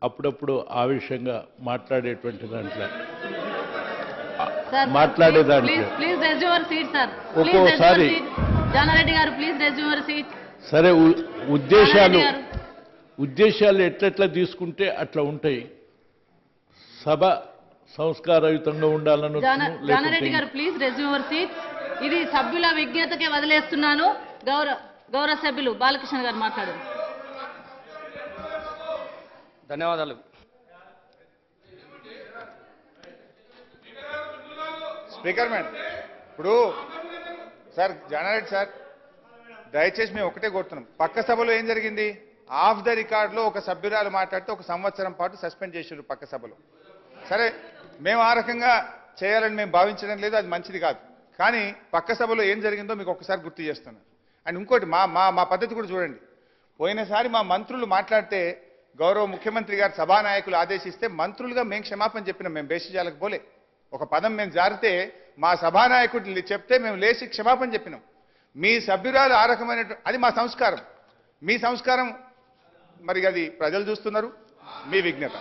అప్పుడప్పుడు ఆవేశంగా మాట్లాడేటువంటి దాంట్లో please resume your seat sir. ఒక్కోసారి జానారెడ్డి గారు ప్లీజ్ రెజ్యూమ్ యువర్ సీట్. సరే, ఉద్దేశాలు ఎట్లెట్లా తీసుకుంటే అట్లా ఉంటాయి. సభ సంస్కారయుతంగా ఉండాలని. జానారెడ్డి గారు ప్లీజ్ రెజ్యూమ్ యువర్ సీట్. ఇది సభ్యుల విజ్ఞతకే వదిలేస్తున్నాను. గౌరవ సభ్యులు బాలకృష్ణ గారు మాట్లాడారు. ధన్యవాదాలు. స్పీకర్ మేడం, ఇప్పుడు సార్ జానారెడ్డి సార్, దయచేసి మేము ఒకటే కోరుతున్నాం. పక్క సభలో ఏం జరిగింది? ఆఫ్ ద రికార్డులో ఒక సభ్యురాలు మాట్లాడితే 1 సంవత్సరం పాటు సస్పెండ్ చేసారు పక్క సభలో. సరే, మేము ఆ రకంగా చేయాలని మేము భావించడం లేదు, అది మంచిది కాదు. కానీ పక్క సభలో ఏం జరిగిందో మీకు ఒకసారి గుర్తు చేస్తున్నాను. అండ్ ఇంకోటి, మా పద్ధతి కూడా చూడండి. పోయినసారి మా మంత్రులు మాట్లాడితే గౌరవ ముఖ్యమంత్రి గారు సభానాయకులు ఆదేశిస్తే మంత్రులుగా మేము క్షమాపణ చెప్పినాం. మేము బేసిజాలకు పోలే. ఒక పదం మేము జారితే మా సభానాయకుడు చెప్తే మేము లేచి క్షమాపణ చెప్పినాం. మీ సభ్యురాలు ఆ రకమైన, అది మా సంస్కారం. మీ సంస్కారం మరి అది ప్రజలు చూస్తున్నారు. మీ విజ్ఞత.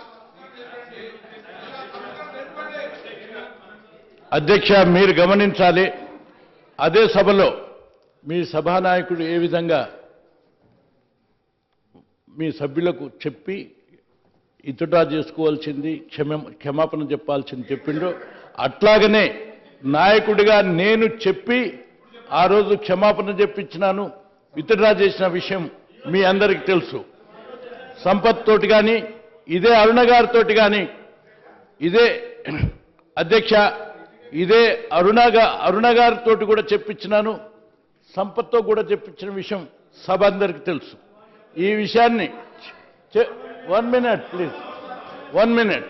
అధ్యక్ష, మీరు గమనించాలి, అదే సభలో మీ సభానాయకుడు ఏ విధంగా మీ సభ్యులకు చెప్పి ఇతడా చేసుకోవాల్సింది, క్షమాపణ చెప్పాల్సింది చెప్పిండో, అట్లాగనే నాయకుడిగా నేను చెప్పి ఆ రోజు క్షమాపణ చెప్పించినాను, విత్డ్రా చేసిన విషయం మీ అందరికీ తెలుసు. సంపత్ తోటి కానీ, ఇదే అరుణ గారితో కానీ, ఇదే అధ్యక్ష, ఇదే అరుణ గారితో కూడా చెప్పించినాను, సంపత్తో కూడా చెప్పించిన విషయం సభ అందరికీ తెలుసు. ఈ విషయాన్ని 1 మినిట్ ప్లీజ్, 1 మినిట్.